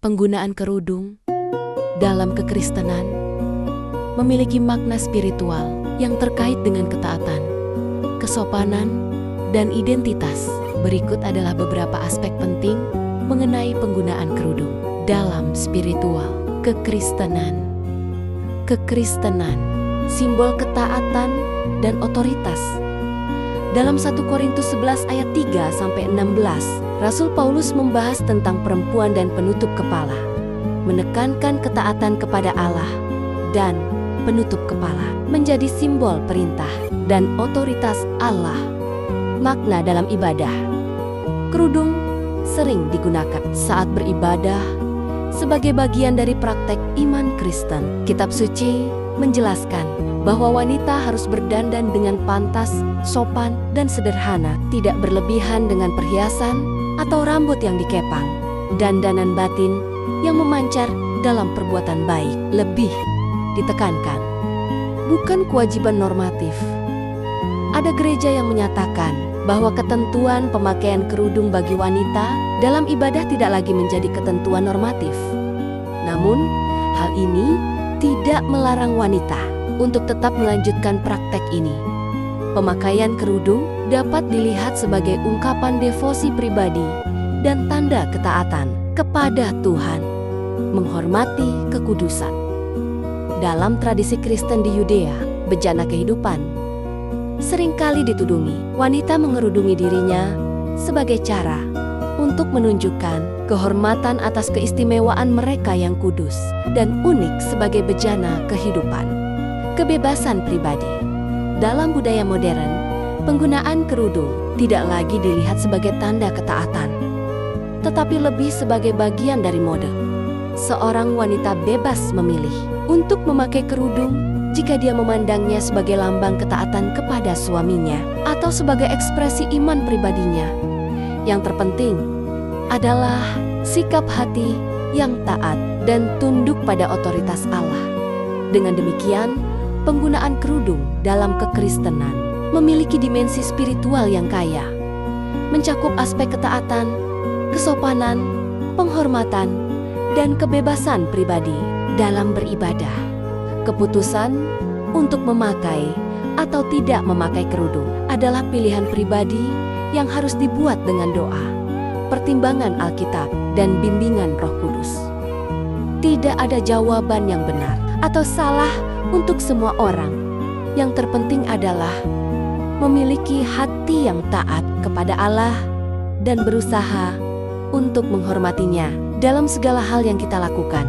Penggunaan kerudung dalam kekristenan memiliki makna spiritual yang terkait dengan ketaatan, kesopanan, dan identitas. Berikut adalah beberapa aspek penting mengenai penggunaan kerudung dalam spiritual kekristenan. Kekristenan, simbol ketaatan dan otoritas. Dalam 1 Korintus 11 ayat 3-16, Rasul Paulus membahas tentang perempuan dan penutup kepala, menekankan ketaatan kepada Allah dan penutup kepala menjadi simbol perintah dan otoritas Allah. Makna dalam ibadah. Kerudung sering digunakan saat beribadah sebagai bagian dari praktek iman Kristen. Kitab suci menjelaskan bahwa wanita harus berdandan dengan pantas, sopan, dan sederhana, tidak berlebihan dengan perhiasan atau rambut yang dikepang. Dandanan batin yang memancar dalam perbuatan baik lebih ditekankan, bukan kewajiban normatif. Ada gereja yang menyatakan bahwa ketentuan pemakaian kerudung bagi wanita dalam ibadah tidak lagi menjadi ketentuan normatif. Namun, hal ini tidak melarang wanita untuk tetap melanjutkan praktek ini. Pemakaian kerudung dapat dilihat sebagai ungkapan devosi pribadi dan tanda ketaatan kepada Tuhan, menghormati kekudusan. Dalam tradisi Kristen di Yudea, bejana kehidupan seringkali ditudungi wanita mengerudungi dirinya sebagai cara untuk menunjukkan kehormatan atas keistimewaan mereka yang kudus dan unik sebagai bejana kehidupan. Kebebasan pribadi. Dalam budaya modern, penggunaan kerudung tidak lagi dilihat sebagai tanda ketaatan, tetapi lebih sebagai bagian dari mode. Seorang wanita bebas memilih untuk memakai kerudung jika dia memandangnya sebagai lambang ketaatan kepada suaminya atau sebagai ekspresi iman pribadinya. Yang terpenting adalah sikap hati yang taat dan tunduk pada otoritas Allah. Dengan demikian, penggunaan kerudung dalam kekristenan memiliki dimensi spiritual yang kaya, mencakup aspek ketaatan, kesopanan, penghormatan, dan kebebasan pribadi dalam beribadah. Keputusan untuk memakai atau tidak memakai kerudung adalah pilihan pribadi yang harus dibuat dengan doa, pertimbangan Alkitab, dan bimbingan Roh Kudus. Tidak ada jawaban yang benar atau salah untuk semua orang. Yang terpenting adalah memiliki hati yang taat kepada Allah dan berusaha untuk menghormatinya dalam segala hal yang kita lakukan.